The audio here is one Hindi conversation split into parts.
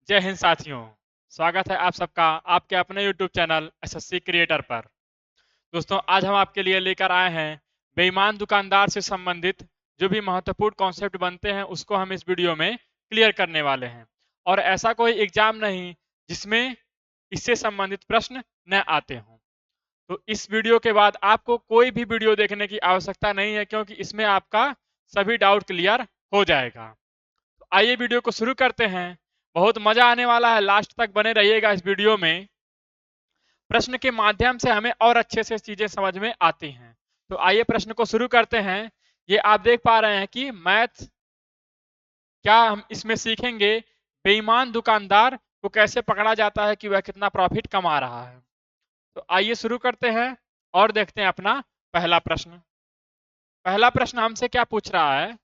जय हिंद साथियों। स्वागत है आप सबका आपके अपने YouTube चैनल एसएससी क्रिएटर पर। दोस्तों, आज हम आपके लिए लेकर आए हैं बेईमान दुकानदार से संबंधित जो भी महत्वपूर्ण कॉन्सेप्ट बनते हैं उसको हम इस वीडियो में क्लियर करने वाले हैं। और ऐसा कोई एग्जाम नहीं जिसमें इससे संबंधित प्रश्न न आते हों। तो इस वीडियो के बाद आपको कोई भी वीडियो देखने की आवश्यकता नहीं है, क्योंकि इसमें आपका सभी डाउट क्लियर हो जाएगा। तो आइए वीडियो को शुरू करते हैं। बहुत मजा आने वाला है, लास्ट तक बने रहिएगा इस वीडियो में। प्रश्न के माध्यम से हमें और अच्छे से चीजें समझ में आती हैं। तो आइए प्रश्न को शुरू करते हैं। ये आप देख पा रहे हैं कि मैथ क्या हम इसमें सीखेंगे, बेईमान दुकानदार को कैसे पकड़ा जाता है कि वह कितना प्रॉफिट कमा रहा है। तो आइए शुरू करते हैं और देखते हैं अपना पहला प्रश्न। पहला प्रश्न हमसे क्या पूछ रहा है?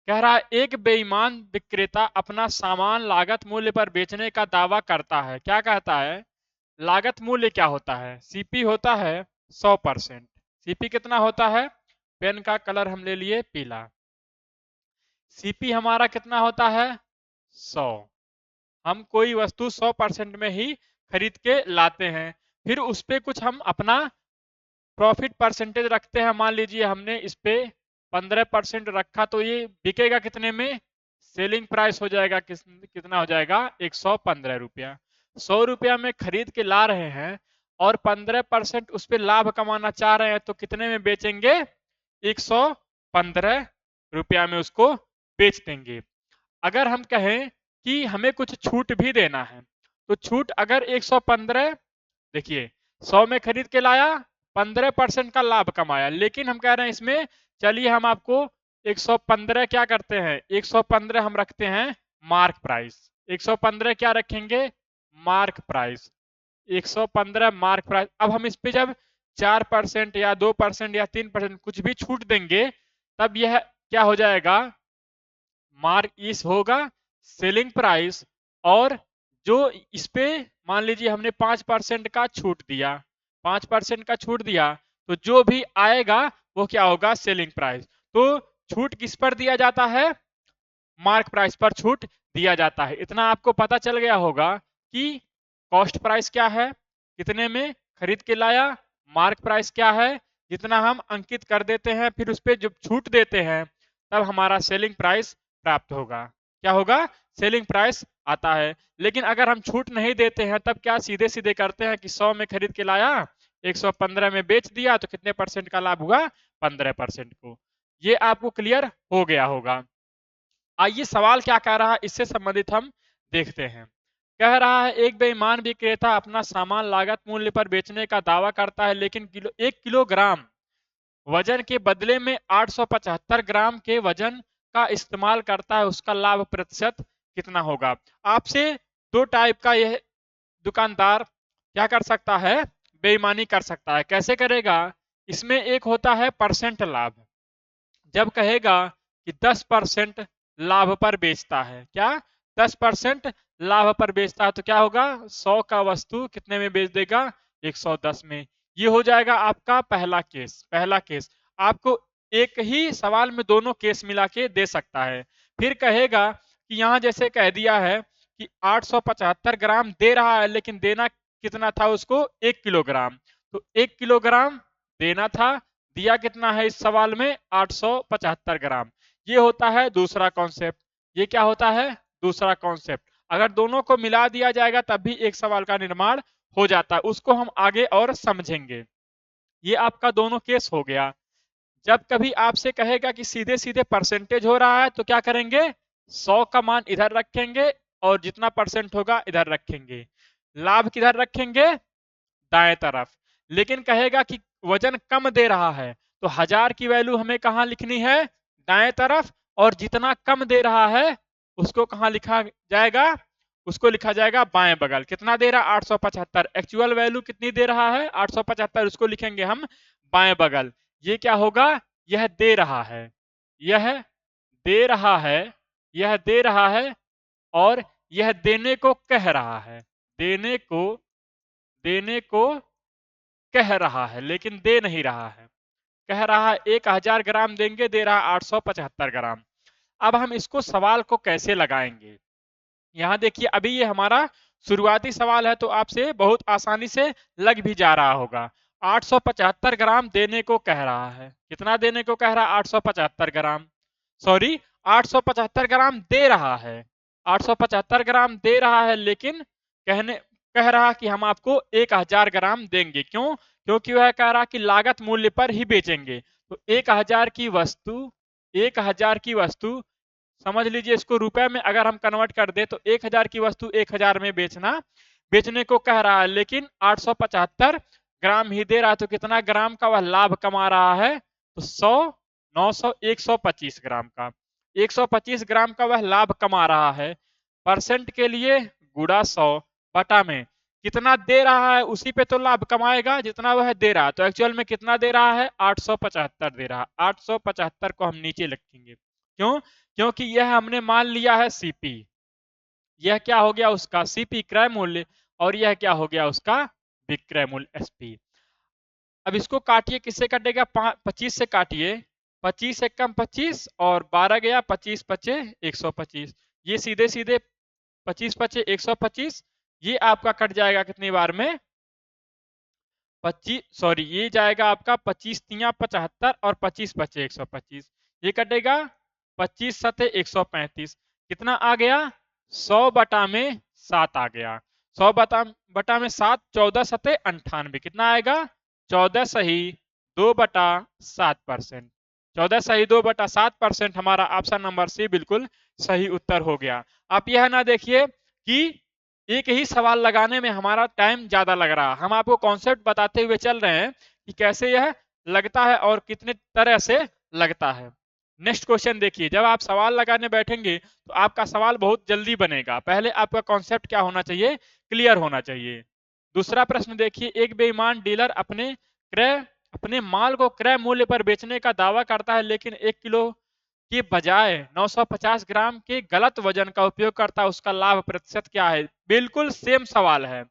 कह रहा है एक बेईमान विक्रेता अपना सामान लागत मूल्य पर बेचने का दावा करता है। क्या कहता है? लागत मूल्य क्या होता है? सीपी होता है 100%। सीपी कितना होता है? पेन का कलर हम ले लिए पीला। सीपी हमारा कितना होता है? 100। हम कोई वस्तु 100% में ही खरीद के लाते हैं, फिर उस पे कुछ हम अपना प्रॉफिट परसेंटेज रखते हैं। मान लीजिए हमने इस पे 15% रखा, तो ये बिकेगा कितने में? सेलिंग प्राइस हो जाएगा कितना हो जाएगा? 115 रुपया। 100 रुपया में खरीद के ला रहे हैं और 15% उस पर लाभ कमाना चाह रहे हैं, तो कितने में बेचेंगे? 115 रुपया में उसको बेच देंगे। अगर हम कहें कि हमें कुछ छूट भी देना है, तो छूट अगर 115, देखिए 100 में खरीद के लाया, 15% का लाभ कमाया, लेकिन हम कह रहे हैं इसमें चलिए हम आपको 115 क्या करते हैं? 115 हम रखते हैं मार्क प्राइस। 115 क्या रखेंगे? Mark price. 115 mark price. अब हम इस पे जब 4% या 2% या 3% कुछ भी छूट देंगे, तब यह क्या हो जाएगा? मार्क इस होगा सेलिंग प्राइस। और जो इस पे मान लीजिए हमने 5% का छूट दिया, 5% का छूट दिया, तो जो भी आएगा वो क्या होगा? Selling price. तो छूट किस पर दिया जाता है? मार्क प्राइस पर छूट दिया जाता है। इतना आपको पता चल गया होगा कि कॉस्ट प्राइस क्या है, कितने में खरीद के लाया, मार्क प्राइस क्या है, जितना हम अंकित कर देते हैं फिर उस पर जब छूट देते हैं तब हमारा सेलिंग प्राइस प्राप्त होगा। क्या होगा? सेलिंग प्राइस आता है। लेकिन अगर हम छूट नहीं देते हैं तब क्या सीधे सीधे करते हैं कि 100 में खरीद के लाया, 115 में बेच दिया, तो कितने परसेंट का लाभ हुआ? 15% को। ये आपको क्लियर हो गया होगा। आइए सवाल क्या कह रहा है इससे संबंधित हम देखते हैं। कह रहा है एक बेईमान विक्रेता अपना सामान लागत मूल्य पर बेचने का दावा करता है, लेकिन 1 किलोग्राम वजन के बदले में 875 ग्राम के वजन का इस्तेमाल करता है। उसका लाभ प्रतिशत कितना होगा? आपसे दो टाइप का यह दुकानदार क्या कर सकता है? बेईमानी कर सकता है। कैसे करेगा? इसमें एक होता है परसेंट लाभ। जब कहेगा कि 10% लाभ पर बेचता है, क्या 10% लाभ पर बेचता है, तो क्या होगा? 100 का वस्तु कितने में बेच देगा? 110 में। ये हो जाएगा आपका पहला केस। पहला केस आपको एक ही सवाल में दोनों केस मिला के दे सकता है। फिर कहेगा कि यहां जैसे कह दिया है कि 875 ग्राम दे रहा है, लेकिन देना कितना था उसको? 1 किलोग्राम। तो 1 किलोग्राम देना था, दिया कितना है इस सवाल में? 875 ग्राम। ये होता है दूसरा कॉन्सेप्ट। ये क्या होता है? दूसरा कॉन्सेप्ट। अगर दोनों को मिला दिया जाएगा तब भी एक सवाल का निर्माण हो जाता है, उसको हम आगे और समझेंगे। ये आपका दोनों केस हो गया। जब कभी आपसे कहेगा कि सीधे सीधे परसेंटेज हो रहा है, तो क्या करेंगे? 100 का मान इधर रखेंगे और जितना परसेंट होगा इधर रखेंगे। लाभ किधर रखेंगे? दाएं तरफ। लेकिन कहेगा कि वजन कम दे रहा है, तो 1000 की वैल्यू हमें कहां लिखनी है? दाएं तरफ। और जितना कम दे रहा है उसको कहां लिखा जाएगा? उसको लिखा जाएगा बाएं बगल। कितना दे रहा है? 875। एक्चुअल वैल्यू कितनी दे रहा है? 875। उसको लिखेंगे हम बाएं बगल। ये क्या होगा? यह दे रहा है, यह दे रहा है, यह दे रहा है, और यह देने को कह रहा है। देने को कह रहा है लेकिन दे नहीं रहा है। कह रहा है 1000 ग्राम देंगे, दे रहा है 875 ग्राम। अब हम इसको सवाल को कैसे लगाएंगे? यहाँ देखिए अभी ये हमारा शुरुआती सवाल है तो आपसे बहुत आसानी से लग भी जा रहा होगा। 875 ग्राम देने को कह रहा है। कितना देने को कह रहा है? 875 ग्राम। सॉरी, 875 ग्राम दे रहा है। 875 ग्राम दे रहा है, लेकिन कहने कह रहा कि हम आपको 1000 ग्राम देंगे। क्यों? क्योंकि वह कह रहा कि लागत मूल्य पर ही बेचेंगे। तो 1000 की वस्तु समझ लीजिए, इसको रुपए में अगर हम कन्वर्ट कर दे तो 1000 की वस्तु 1000 में बेचने को कह रहा है, लेकिन 875 ग्राम ही दे रहा है। तो कितना ग्राम का वह लाभ कमा रहा है? तो 100, 900, 125 ग्राम का। 125 ग्राम का वह लाभ कमा रहा है। परसेंट के लिए गुड़ा 100 बटा में कितना दे रहा है, उसी पे तो लाभ कमाएगा जितना वह दे रहा है। तो एक्चुअल में कितना दे रहा है? 875 दे रहा है। 875 को हम नीचे लिखेंगे। क्यों? क्योंकि यह हमने मान लिया है सीपी। यह क्या हो गया? उसका सीपी क्रय मूल्य, और यह क्या हो गया? उसका विक्रय मूल्य एसपी। अब इसको काटिए, किससे कटेगा? 25 से काटिए। 25 एक कम 25 और 12 गया, 25 पचे 125। ये सीधे सीधे 25 पचे 125, ये आपका कट जाएगा कितनी बार में? 25, सॉरी, ये जाएगा आपका 25 तिया 75 और 25 बचे 125। ये कटेगा 25 सते 135। कितना आ गया? 100 बटा में 7 आ गया। 100 बटा में 7, 14 सते 98। कितना आएगा? 14 सही 2/7%। 14 सही 2/7% हमारा ऑप्शन नंबर सी बिल्कुल सही उत्तर हो गया। आप यह ना देखिए कि एक ही सवाल लगाने में हमारा टाइम ज्यादा लग रहा है। हम आपको कॉन्सेप्ट बताते हुए चल रहे हैं कि कैसे यह लगता है और कितने तरह से लगता है। नेक्स्ट क्वेश्चन देखिए, जब आप सवाल लगाने बैठेंगे तो आपका सवाल बहुत जल्दी बनेगा। पहले आपका कॉन्सेप्ट क्या होना चाहिए? क्लियर होना चाहिए। दूसरा प्रश्न देखिए, एक बेईमान डीलर अपने माल को क्रय मूल्य पर बेचने का दावा करता है, लेकिन 1 किलो के बजाय 950 ग्राम के गलत वजन का उपयोग करता है। उसका लाभ प्रतिशत क्या है? बिल्कुल सेम सवाल है।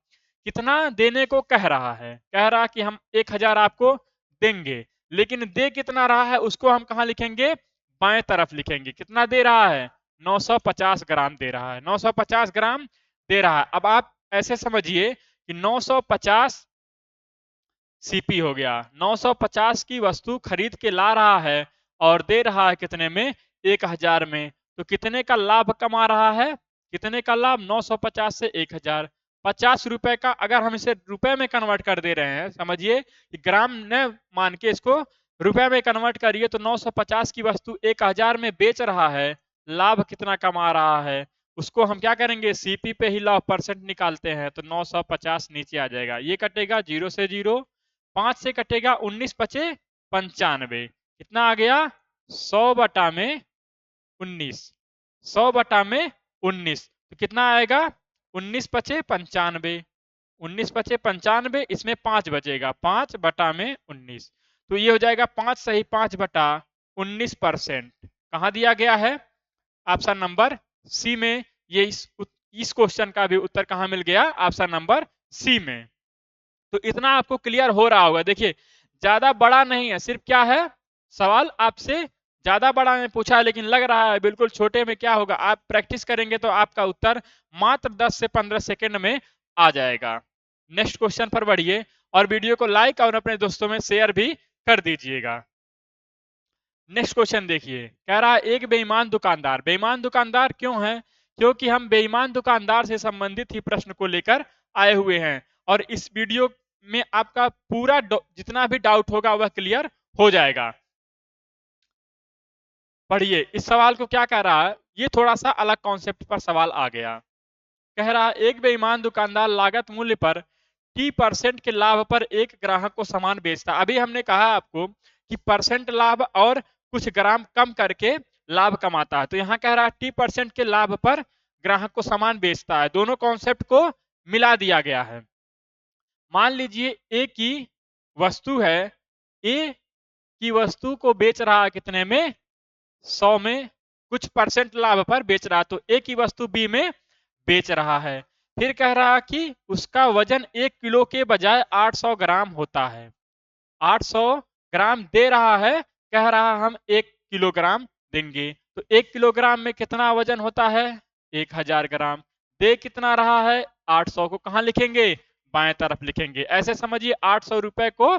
कितना देने को कह रहा है? कह रहा कि हम 1000 आपको देंगे, लेकिन दे कितना रहा है उसको हम कहां लिखेंगे? बाएं तरफ लिखेंगे। कितना दे रहा है? 950 ग्राम दे रहा है। 950 ग्राम दे रहा है। अब आप ऐसे समझिए कि 950 सीपी हो गया। 950 की वस्तु खरीद के ला रहा है और दे रहा है कितने में? 1000 में। तो कितने का लाभ कमा रहा है? कितने का लाभ? 950 से 1000, 50 रुपए का। अगर हम इसे रुपए में कन्वर्ट कर दे रहे हैं, समझिए कि ग्राम न मान के इसको रुपए में कन्वर्ट करिए, तो 950 की वस्तु 1000 में बेच रहा है, लाभ कितना कमा रहा है उसको हम क्या करेंगे? सीपी पे ही लाभ परसेंट निकालते हैं। तो 950 नीचे आ जाएगा, ये कटेगा 0 से 0, 5 से कटेगा 19 पचे 95। कितना आ गया? 100 बटा में 19। 100 बटा में 19 तो कितना आएगा? 19 पचे 95। 19 पचे 95, इसमें 5 बचेगा, 5 बटा में 19। तो ये हो जाएगा 5 सही 5 बटा 19%। कहां दिया गया है? ऑप्शन नंबर सी में। ये इस क्वेश्चन का भी उत्तर कहां मिल गया? ऑप्शन नंबर सी में। तो इतना आपको क्लियर हो रहा होगा। देखिए ज्यादा बड़ा नहीं है, सिर्फ क्या है, सवाल आपसे ज्यादा बड़ा में पूछा है, लेकिन लग रहा है बिल्कुल छोटे में। क्या होगा? आप प्रैक्टिस करेंगे तो आपका उत्तर मात्र 10 से 15 सेकंड में आ जाएगा। नेक्स्ट क्वेश्चन पर बढ़िए और वीडियो को लाइक और अपने दोस्तों में शेयर भी कर दीजिएगा। नेक्स्ट क्वेश्चन देखिए, कह रहा है एक बेईमान दुकानदार। बेईमान दुकानदार क्यों है? क्योंकि हम बेईमान दुकानदार से संबंधित ही प्रश्न को लेकर आए हुए हैं और इस वीडियो में आपका पूरा जितना भी डाउट होगा वह क्लियर हो जाएगा। पढ़िए इस सवाल को क्या कह रहा है। ये थोड़ा सा अलग कॉन्सेप्ट पर सवाल आ गया। कह रहा है एक बेईमान दुकानदार लागत मूल्य पर T% के लाभ पर एक ग्राहक को सामान बेचता। अभी हमने कहा आपको कि परसेंट लाभ और कुछ ग्राम कम करके लाभ कमाता है। तो यहाँ कह रहा है T% के लाभ पर ग्राहक को सामान बेचता है। दोनों कॉन्सेप्ट को मिला दिया गया है। मान लीजिए ए की वस्तु है, ए की वस्तु को बेच रहा है कितने में? 100 में, कुछ परसेंट लाभ पर बेच रहा। तो ए की वस्तु बी में बेच रहा है। फिर कह रहा कि उसका वजन 1 किलो के बजाय 800 ग्राम होता है। 800 ग्राम दे रहा है, कह रहा हम 1 किलोग्राम देंगे। तो 1 किलोग्राम में कितना वजन होता है? 1000 ग्राम। दे कितना रहा है 800 को कहां लिखेंगे बाएं तरफ लिखेंगे। ऐसे समझिए 800 रुपए को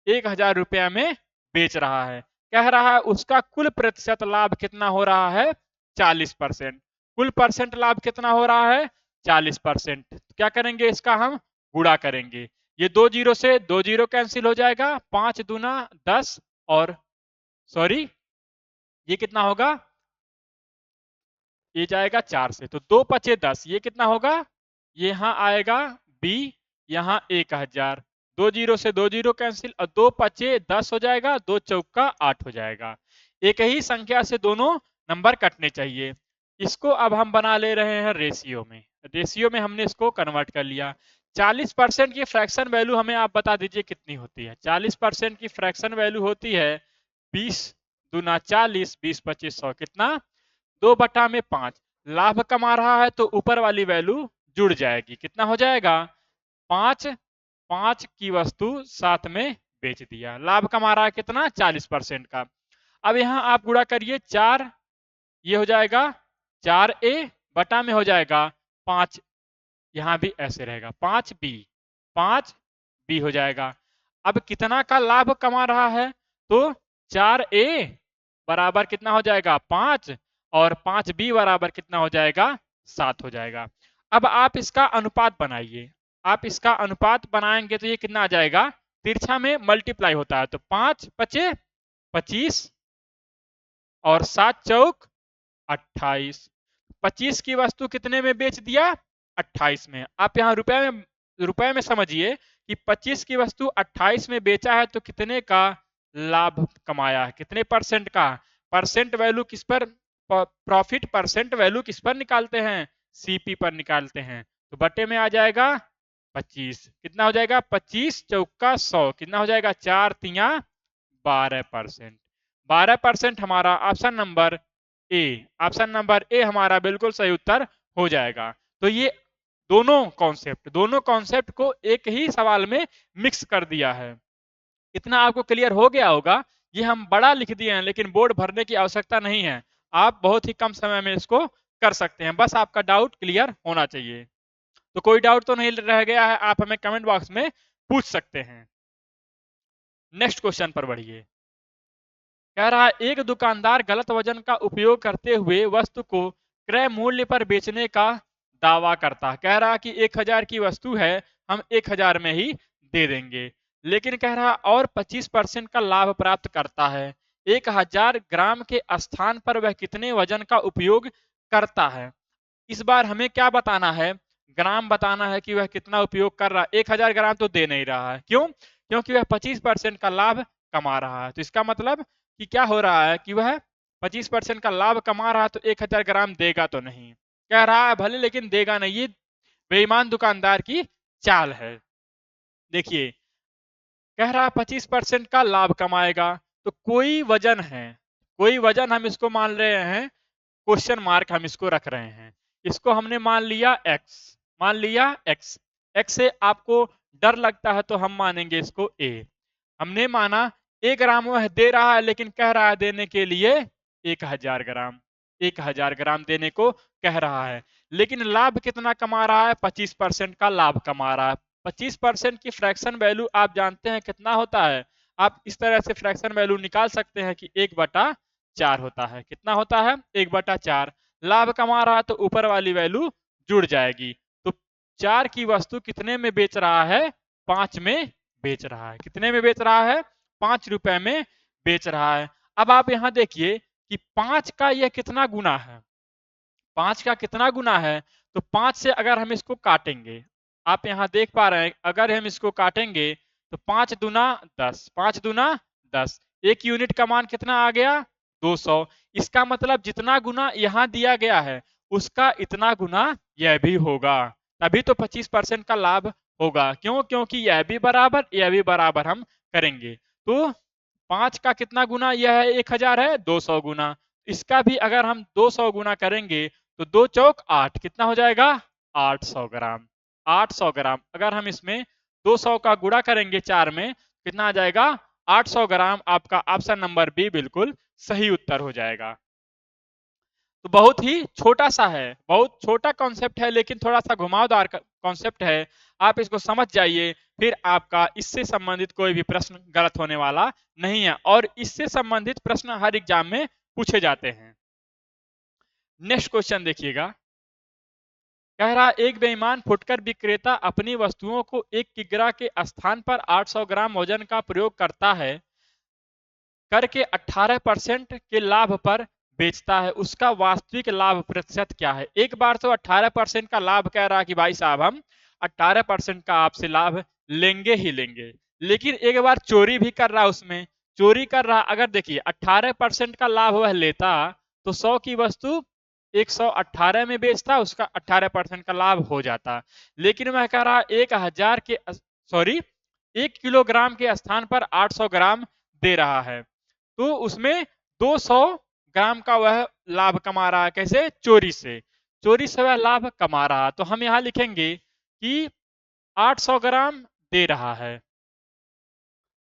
1000 रुपया में बेच रहा है। कह रहा है उसका कुल प्रतिशत लाभ कितना हो रहा है 40%। कुल परसेंट लाभ कितना हो रहा है 40%। क्या करेंगे इसका हम गुणा करेंगे। ये 2 जीरो से 2 जीरो कैंसिल हो जाएगा, 5 दूना 10 और सॉरी ये कितना होगा, ये जाएगा 4 से, तो 2 पचे 10, ये कितना होगा, यहाँ आएगा बी, यहाँ 1000, 2 जीरो से 2 जीरो कैंसिल और 2 पचे 10 हो जाएगा, 2 चौका 8 हो जाएगा। एक ही संख्या से दोनों नंबर कटने चाहिए। इसको अब हम बना ले रहे हैं रेशियो में। रेशियो में हमने इसको कन्वर्ट कर लिया। 40% की फ्रैक्शन वैल्यू हमें आप बता दीजिए कितनी होती है। 40% की फ्रैक्शन वैल्यू होती है 20 दूना 40, 20 25 100, कितना 2/5। लाभ कमा रहा है तो ऊपर वाली वैल्यू जुड़ जाएगी, कितना हो जाएगा 5। 5 की वस्तु 7 में बेच दिया, लाभ कमा रहा है कितना 40% का। अब यहां आप गुणा करिए 4, ये हो जाएगा 4a बटा में हो जाएगा 5, यहां भी ऐसे रहेगा 5b, 5b हो जाएगा। अब कितना का लाभ कमा रहा है, तो 4a बराबर कितना हो जाएगा 5 और 5b बराबर कितना हो जाएगा 7 हो जाएगा। अब आप इसका अनुपात बनाइए। आप इसका अनुपात बनाएंगे तो ये कितना आ जाएगा, तिरछा में मल्टीप्लाई होता है तो 5 पचे 25 और 7 चौक 28। 25 की वस्तु कितने में बेच दिया 28 में। आप यहाँ रुपए में समझिए कि 25 की वस्तु 28 में बेचा है तो कितने का लाभ कमाया है, कितने परसेंट का। परसेंट वैल्यू किस पर, प्रॉफिट परसेंट वैल्यू किस पर निकालते हैं, सीपी पर निकालते हैं। तो बटे में आ जाएगा 25, कितना हो जाएगा 25 चौका 100, कितना हो जाएगा 4 तिया 12%। 12% हमारा option number A, option number A हमारा बिल्कुल सही उत्तर हो जाएगा। तो ये दोनों कॉन्सेप्ट को एक ही सवाल में मिक्स कर दिया है। इतना आपको क्लियर हो गया होगा। ये हम बड़ा लिख दिए हैं लेकिन बोर्ड भरने की आवश्यकता नहीं है, आप बहुत ही कम समय में इसको कर सकते हैं। बस आपका डाउट क्लियर होना चाहिए। तो कोई डाउट तो नहीं रह गया है, आप हमें कमेंट बॉक्स में पूछ सकते हैं। नेक्स्ट क्वेश्चन पर बढ़िए। कह रहा है एक दुकानदार गलत वजन का उपयोग करते हुए वस्तु को क्रय मूल्य पर बेचने का दावा करता है। कह रहा है कि 1000 की वस्तु है, हम 1000 में ही दे देंगे, लेकिन कह रहा और 25% का लाभ प्राप्त करता है। 1000 ग्राम के स्थान पर वह कितने वजन का उपयोग करता है। इस बार हमें क्या बताना है, ग्राम बताना है कि वह कितना उपयोग कर रहा है। 1000 ग्राम तो दे नहीं रहा है, क्यों, क्योंकि वह 25% का लाभ कमा रहा है। तो इसका मतलब कि क्या हो रहा है कि वह 25% का लाभ कमा रहा है, तो 1000 ग्राम देगा तो नहीं। कह रहा है भले लेकिन देगा नहीं, ये बेईमान दुकानदार की चाल है। देखिए कह रहा 25% का लाभ कमाएगा, तो कोई वजन है, कोई वजन हम इसको मान रहे हैं, क्वेश्चन मार्क हम इसको रख रहे हैं। इसको हमने मान लिया x, मान लिया x। x से आपको डर लगता है तो हम मानेंगे इसको a। हमने माना 1 ग्राम वह दे रहा है लेकिन कह रहा है देने के लिए 1000 ग्राम, 1000 ग्राम देने को कह रहा है, लेकिन लाभ कितना कमा रहा है 25% का लाभ कमा रहा है। 25% की फ्रैक्शन वैल्यू आप जानते हैं कितना होता है। आप इस तरह से फ्रैक्शन वैल्यू निकाल सकते हैं कि 1/4 होता है। कितना होता है 1/4। लाभ कमा रहा है तो ऊपर वाली वैल्यू जुड़ जाएगी। तो 4 की वस्तु कितने में बेच रहा है 5 में बेच रहा है। कितने में बेच रहा है 5 रुपए में बेच रहा है। अब आप यहां देखिए कि 5 का यह कितना गुना है, 5 का कितना गुना है। तो 5 से अगर हम इसको काटेंगे, आप यहां देख पा रहे हैं अगर हम इसको काटेंगे तो 5 दूना 10, 5 दूना 10, एक यूनिट का मान कितना आ गया 200। इसका मतलब जितना गुना यहां दिया गया है उसका इतना गुना यह भी होगा, तभी तो 25% का लाभ होगा। क्यों, क्योंकि यह भी बराबर हम करेंगे। तो 5 का कितना गुना, यह है 1000 है 200 गुना, इसका भी अगर हम 200 गुना करेंगे तो 2 चौक 8, कितना हो जाएगा 800 ग्राम। 800 ग्राम अगर हम इसमें 200 का गुणा करेंगे 4 में कितना आ जाएगा 800 ग्राम। आपका ऑप्शन नंबर बी बिल्कुल सही उत्तर हो जाएगा। तो बहुत ही छोटा सा है, बहुत छोटा कॉन्सेप्ट है, लेकिन थोड़ा सा घुमावदार कॉन्सेप्ट है। आप इसको समझ जाइए, फिर आपका इससे संबंधित कोई भी प्रश्न गलत होने वाला नहीं है, और इससे संबंधित प्रश्न हर एग्जाम में पूछे जाते हैं। नेक्स्ट क्वेश्चन देखिएगा, कह रहा एक बेईमान फुटकर विक्रेता अपनी वस्तुओं को 1 किग्रा के स्थान पर 800 ग्राम वजन का प्रयोग करता है, करके 18% के लाभ पर बेचता है, उसका वास्तविक लाभ प्रतिशत क्या है। एक बार तो 18% का लाभ कह रहा है कि भाई साहब हम 18% का आपसे लाभ लेंगे ही लेंगे, लेकिन एक बार चोरी भी कर रहा, उसमें चोरी कर रहा। अगर देखिए 18% का लाभ वह लेता तो 100 की वस्तु 118 में बेचता, उसका 18% का लाभ हो जाता। लेकिन वह कह रहा 1000 के सॉरी 1 किलोग्राम के स्थान पर 800 ग्राम दे रहा है, तो उसमें 200 ग्राम का वह लाभ कमा रहा है। कैसे? चोरी से, चोरी से वह लाभ कमा रहा है। तो हम यहां लिखेंगे कि 800 ग्राम दे रहा है,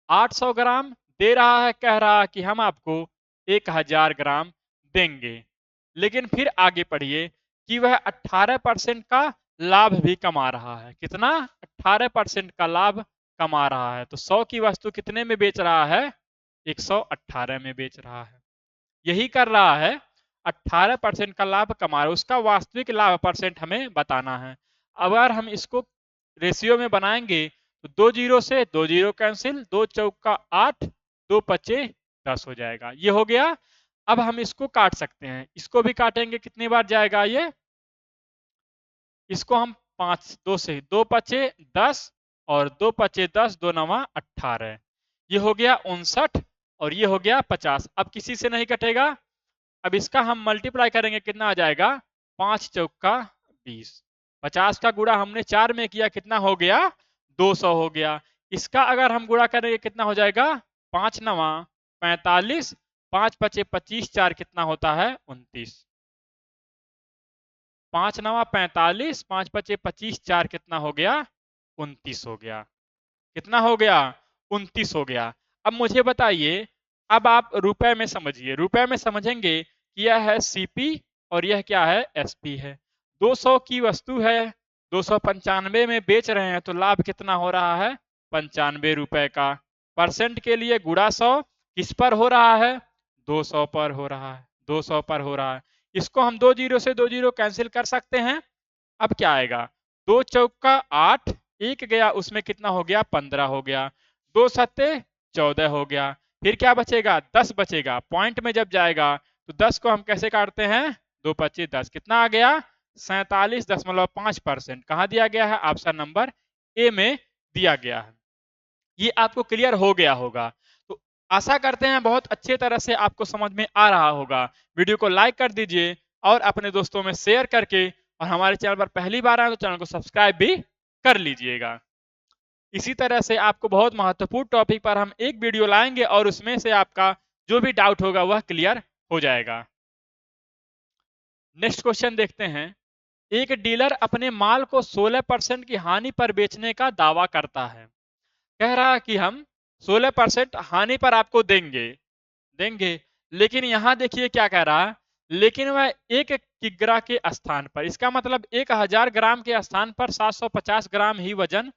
800 ग्राम दे रहा है, कह रहा है कि हम आपको 1000 ग्राम देंगे। लेकिन फिर आगे पढ़िए कि वह 18% का लाभ भी कमा रहा है। कितना? 18% का लाभ कमा रहा है। तो 100 की वस्तु कितने में बेच रहा है? 118 में बेच रहा है। यही कर रहा है, 18% का लाभ कमा रहा है, उसका वास्तविक लाभ परसेंट हमें बताना है। अगर हम इसको रेशियो में बनाएंगे तो 2 जीरो से 2 जीरो कैंसिल, 2 चौका 8, 2 पचे 10 हो जाएगा। ये हो गया। अब हम इसको काट सकते हैं, इसको भी काटेंगे, कितनी बार जाएगा ये? इसको हम 5 2 से 2 पचे 10 और 2 पचे 10, 2 नवा 18, ये हो गया 59 और ये हो गया 50। अब किसी से नहीं कटेगा। अब इसका हम मल्टीप्लाई करेंगे, कितना आ जाएगा? 5 चौका 20, 50 का गुणा हमने 4 में किया, कितना हो गया? 200 हो गया। इसका अगर हम गुणा करेंगे कितना हो जाएगा? 5 नवा 45, 5 पचे 25, 4 कितना होता है? 29। 5 नवा 45, 5 पचे 25, 4 कितना हो गया? 29 हो गया। कितना हो गया? 29 हो गया। अब मुझे बताइए, अब आप रुपए में समझिए, रुपए में समझेंगे कि यह है सीपी और यह क्या है? एसपी है। 200 की वस्तु है, 295 में बेच रहे हैं, तो लाभ कितना हो रहा है? 95 रुपए का। परसेंट के लिए गुणा 100 किस पर हो रहा है? 200 पर हो रहा है, 200 पर हो रहा है। इसको हम 2 जीरो से 2 जीरो कैंसिल कर सकते हैं। अब क्या आएगा? 2 चौका 8, एक गया, उसमें कितना हो गया? 15 हो गया। 2 सत्ते 14 हो गया। फिर क्या बचेगा? 10 बचेगा। पॉइंट में जब जाएगा तो 10 को हम कैसे काटते हैं? 2 पच्चीस 10, कितना आ गया? 47.5%। कहां दिया गया है? ऑप्शन नंबर ए में दिया गया है। ये आपको क्लियर हो गया होगा। तो आशा करते हैं बहुत अच्छे तरह से आपको समझ में आ रहा होगा। वीडियो को लाइक कर दीजिए और अपने दोस्तों में शेयर करके, और हमारे चैनल पर पहली बार आए तो चैनल को सब्सक्राइब भी कर लीजिएगा। इसी तरह से आपको बहुत महत्वपूर्ण टॉपिक पर हम एक वीडियो लाएंगे और उसमें से आपका जो भी डाउट होगा वह क्लियर हो जाएगा। नेक्स्ट क्वेश्चन देखते हैं। एक डीलर अपने माल को 16% की हानि पर बेचने का दावा करता है, कह रहा है कि हम 16% हानि पर आपको देंगे देंगे, लेकिन यहां देखिए क्या कह रहा है, लेकिन वह 1 किग्रा के स्थान पर, इसका मतलब 1000 ग्राम के स्थान पर 750 ग्राम ही वजन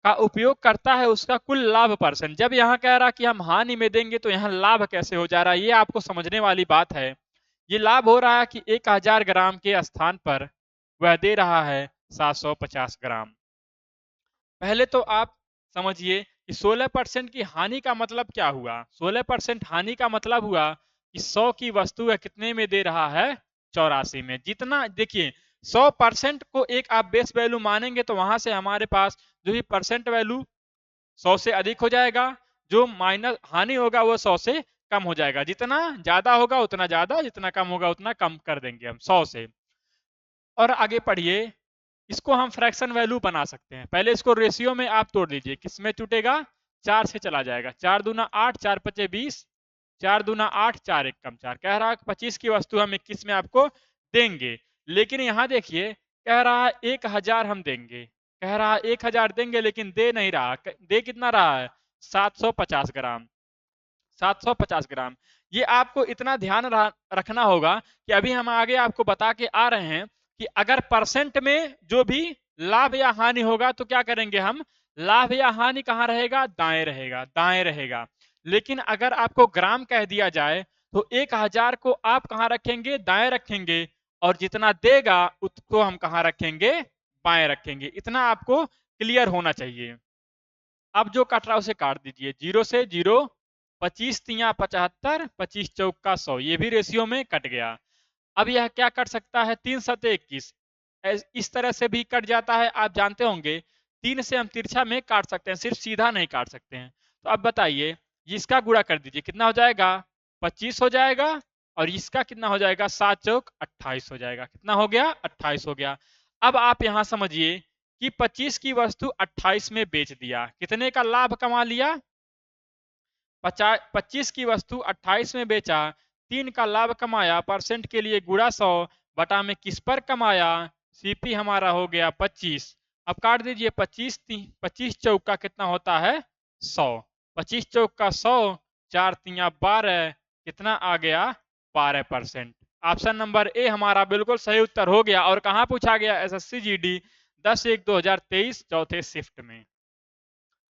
का उपयोग करता है, उसका कुल लाभ परसेंट। जब यहाँ कह रहा कि हम हानि में देंगे तो यहाँ लाभ कैसे हो जा रहा है, ये आपको समझने वाली बात है। ये लाभ हो रहा है कि 1000 ग्राम के स्थान पर वह दे रहा है 750 ग्राम। पहले तो आप समझिए कि 16% की हानि का मतलब क्या हुआ। 16% हानि का मतलब हुआ कि 100 की वस्तु है, कितने में दे रहा है? 84 में। जितना देखिए 100% को एक आप बेस वैल्यू मानेंगे तो वहां से हमारे पास जो भी परसेंट वैल्यू 100 से अधिक हो जाएगा, जो माइनस हानि होगा वो 100 से कम हो जाएगा। जितना ज्यादा होगा उतना ज्यादा, जितना कम होगा उतना कम कर देंगे हम 100 से। और आगे पढ़िए, इसको हम फ्रैक्शन वैल्यू बना सकते हैं। पहले इसको रेशियो में आप तोड़ लीजिए, किसमें टूटेगा? 4 से चला जाएगा। 4 दूना 8, 4 पचे 20, 4 दूना 8, 4 एक कम 4, कह रहा है 25 की वस्तु हम 21 में आपको देंगे। लेकिन यहां देखिए कह रहा है 1000 हम देंगे, कह रहा है 1000 देंगे, लेकिन दे नहीं रहा। दे कितना रहा है? 750 ग्राम, 750 ग्राम। ये आपको इतना ध्यान रखना होगा कि अभी हम आगे आपको बता के आ रहे हैं कि अगर परसेंट में जो भी लाभ या हानि होगा तो क्या करेंगे हम, लाभ या हानि कहाँ रहेगा, दाएं रहेगा, दाएं रहेगा। लेकिन अगर आपको ग्राम कह दिया जाए तो 1000 को आप कहाँ रखेंगे, दाएं रखेंगे, और जितना देगा उसको हम कहाँ रखेंगे, बाएं रखेंगे। इतना आपको क्लियर होना चाहिए। अब जो कट रहा है उसे काट दीजिए, 0 से 0, 25 तिया 75, 25 चौका 100, ये भी रेशियो में कट गया। अब यह क्या कट सकता है, 3 सते 21, इस तरह से भी कट जाता है, आप जानते होंगे। 3 से हम तिरछा में काट सकते हैं, सिर्फ सीधा नहीं काट सकते हैं। तो अब बताइए, इसका गुणा कर दीजिए, कितना हो जाएगा, 25 हो जाएगा, और इसका कितना हो जाएगा, 7 चौक 28 हो जाएगा। कितना हो गया, 28 हो गया। अब आप यहां समझिए कि 25 की वस्तु 28 में बेच दिया, कितने का लाभ कमा लिया, 25 की वस्तु 28 में बेचा, 3 का लाभ कमाया, परसेंट के लिए गुणा 100, बटा में किस पर कमाया, सीपी हमारा हो गया 25। अब काट दीजिए, 25 चौका कितना होता है, 100, 25 चौका 100, 4 तिया 12, कितना आ गया, 12%। ऑप्शन नंबर ए हमारा बिल्कुल सही उत्तर हो गया। और कहां पूछा गया, एसएससी जीडी 10/1/2023 चौथे शिफ्ट में।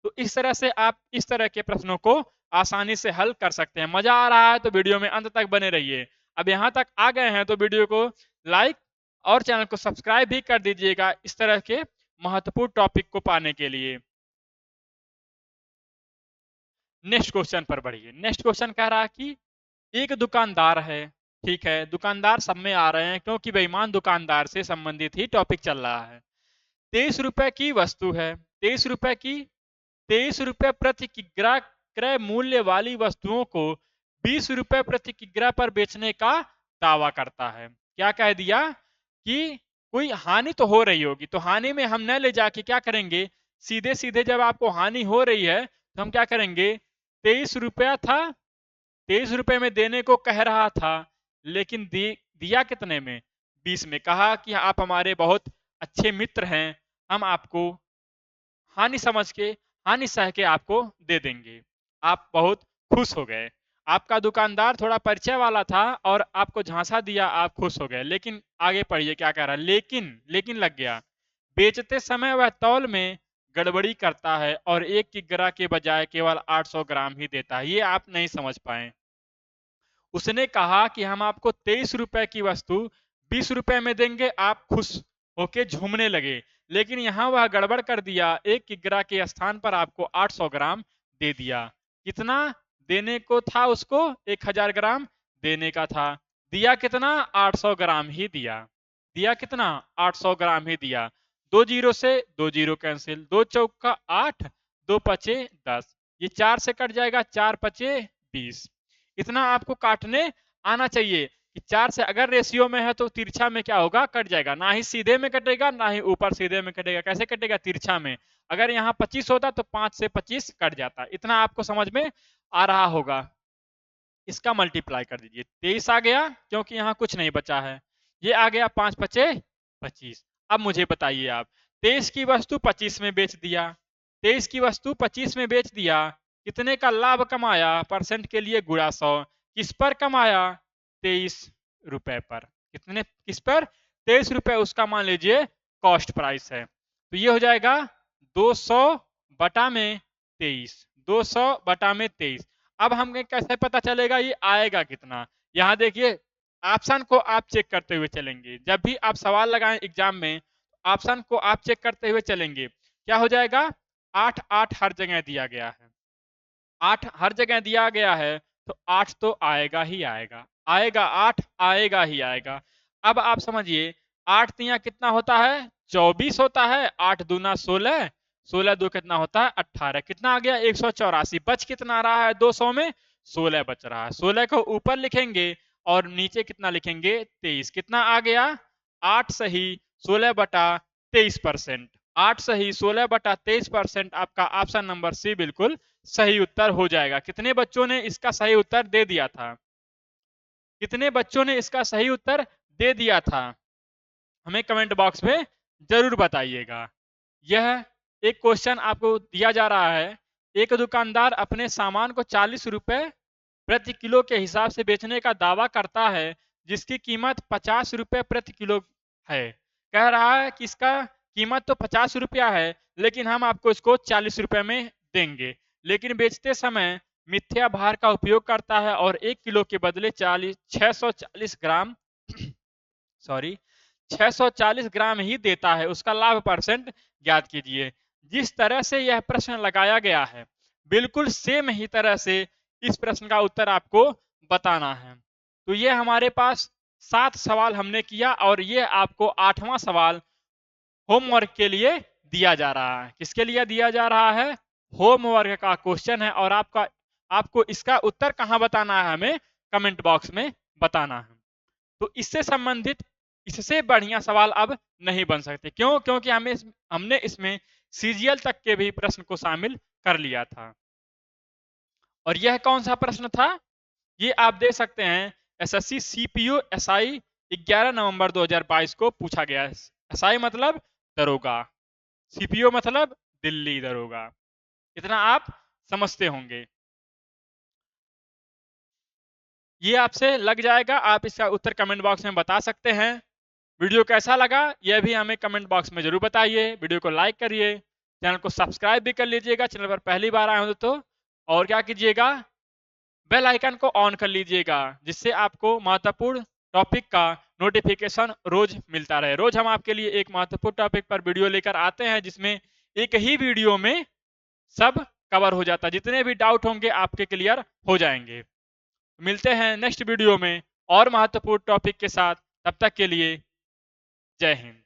तो इस तरह से आप इस तरह के प्रश्नों को आसानी से हल कर सकते हैं। मजा आ रहा है तो वीडियो में अंत तक बने रहिए। अब यहां तक आ गए हैं तो वीडियो को लाइक और चैनल को सब्सक्राइब भी कर दीजिएगा, इस तरह के महत्वपूर्ण टॉपिक को पाने के लिए। नेक्स्ट क्वेश्चन पर बढ़िए। नेक्स्ट क्वेश्चन कह रहा है कि एक दुकानदार है, ठीक है, दुकानदार सब में आ रहे हैं क्योंकि बेईमान दुकानदार से संबंधित ही टॉपिक चल रहा है। 23 रुपए की वस्तु है, 23 रुपए की, 23 रुपए प्रति किग्रा क्रय मूल्य वाली वस्तुओं को 20 रुपए प्रति किग्रा पर बेचने का दावा करता है। क्या कह दिया कि कोई हानि तो हो रही होगी, तो हानि में हम न ले जाके क्या करेंगे, सीधे सीधे जब आपको हानि हो रही है तो हम क्या करेंगे, 23 रुपया था, 23 रुपए में देने को कह रहा था, लेकिन दिया कितने में, 20 में। कहा कि आप हमारे बहुत अच्छे मित्र हैं, हम आपको हानि समझ के, हानि सह के आपको दे देंगे। आप बहुत खुश हो गए, आपका दुकानदार थोड़ा परिचय वाला था और आपको झांसा दिया, आप खुश हो गए। लेकिन आगे पढ़िए क्या कह रहा है, लेकिन लग गया, बेचते समय वह तौल में गड़बड़ी करता है और 1 किग्रा के बजाय केवल 800 ग्राम ही देता है। ये आप नहीं समझ पाए। उसने कहा कि हम आपको 23 रुपए की वस्तु 20 रुपए में देंगे, आप खुश होके झूमने लगे, लेकिन यहां वह गड़बड़ कर दिया, 1 किग्रा के स्थान पर आपको 800 ग्राम दे दिया। कितना देने को था उसको, 1000 ग्राम देने का था, दिया कितना, 800 ग्राम ही दिया। दिया कितना, 800 ग्राम ही दिया। 2 जीरो से 2 जीरो कैंसिल, 2 चौका 8, 2 पचे 10, ये 4 से कट जाएगा, 4 पचे 20। इतना आपको काटने आना चाहिए कि 4 से अगर रेशियो में है तो तिरछा में क्या होगा, कट जाएगा, ना ही सीधे में कटेगा ना ही ऊपर सीधे में कटेगा। कैसे कटेगा, तिरछा में। अगर यहाँ 25 होता तो 5 से 25 कट जाता। इतना आपको समझ में आ रहा होगा। इसका मल्टीप्लाई कर दीजिए, 23 आ गया क्योंकि यहाँ कुछ नहीं बचा है, ये आ गया 5 पचे 25। अब मुझे बताइए आप, 23 की वस्तु 25 में बेच दिया, 23 की वस्तु 25 में बेच दिया, कितने का लाभ कमाया, परसेंट के लिए गुणा 100, किस पर कमाया, 23 रुपए पर। कितने, किस पर, 23 रुपए उसका मान लीजिए कॉस्ट प्राइस है। तो ये हो जाएगा 200 बटा में 23, 200 बटा में 23। अब हमें कैसे पता चलेगा ये आएगा कितना, यहां देखिए ऑप्शन को आप चेक करते हुए चलेंगे। जब भी आप सवाल लगाएं एग्जाम में, ऑप्शन को आप चेक करते हुए चलेंगे। क्या हो जाएगा, 8 8 हर जगह दिया गया है, 8 हर जगह दिया गया है, तो 8 तो आएगा ही आएगा, आएगा 8 आएगा ही आएगा। अब आप समझिए, 8 तिया कितना होता है, 24 होता है, 8 दूना 16, 16 दो कितना होता है, 18, कितना आ गया, 184। बच कितना रहा है 200 में, 16 बच रहा है। 16 को ऊपर लिखेंगे और नीचे कितना लिखेंगे, 23। कितना आ गया, 8 सही 16 बटा 23%। 8 सही 16 बटा 23%। आपका ऑप्शन नंबर सी बिल्कुल सही उत्तर हो जाएगा। कितने बच्चों ने इसका सही उत्तर दे दिया था, कितने बच्चों ने इसका सही उत्तर दे दिया था, हमें कमेंट बॉक्स में जरूर बताइएगा। यह एक क्वेश्चन आपको दिया जा रहा है, एक दुकानदार अपने सामान को 40 रुपए प्रति किलो के हिसाब से बेचने का दावा करता है, जिसकी कीमत 50 रुपये प्रति किलो है। कह रहा है कि इसका कीमत तो 50 रुपया है, लेकिन हम आपको इसको 40 रुपये में देंगे। लेकिन बेचते समय मिथ्या भार का उपयोग करता है और 1 किलो के बदले 640 ग्राम सॉरी 640 ग्राम ही देता है। उसका लाभ परसेंट ज्ञात कीजिए। जिस तरह से यह प्रश्न लगाया गया है, बिल्कुल सेम ही तरह से इस प्रश्न का उत्तर आपको बताना है। तो ये हमारे पास 7 सवाल हमने किया और ये आपको 8वां सवाल होमवर्क के लिए दिया जा रहा है। किसके लिए दिया जा रहा है? होमवर्क का क्वेश्चन है और आपको इसका उत्तर कहां बताना है? हमें कमेंट बॉक्स में बताना है। तो इससे संबंधित इससे बढ़िया सवाल अब नहीं बन सकते। क्यों? क्योंकि हमने इसमें सीजीएल तक के भी प्रश्न को शामिल कर लिया था। और यह कौन सा प्रश्न था? ये आप देख सकते हैं, एसएससी सीपीओ एसआई 11 नवंबर 2022 को पूछा गया है। एसआई मतलब दरोगा, सीपीओ मतलब दिल्ली दरोगा। इतना आप समझते होंगे। ये आपसे लग जाएगा, आप इसका उत्तर कमेंट बॉक्स में बता सकते हैं। वीडियो कैसा लगा यह भी हमें कमेंट बॉक्स में जरूर बताइए। वीडियो को लाइक करिए, चैनल को सब्सक्राइब भी कर लीजिएगा चैनल पर पहली बार आए हो तो। और क्या कीजिएगा, बेल आइकन को ऑन कर लीजिएगा, जिससे आपको महत्वपूर्ण टॉपिक का नोटिफिकेशन रोज मिलता रहे। रोज हम आपके लिए एक महत्वपूर्ण टॉपिक पर वीडियो लेकर आते हैं, जिसमें एक ही वीडियो में सब कवर हो जाता है। जितने भी डाउट होंगे आपके क्लियर हो जाएंगे। मिलते हैं नेक्स्ट वीडियो में और महत्वपूर्ण टॉपिक के साथ। तब तक के लिए जय हिंद।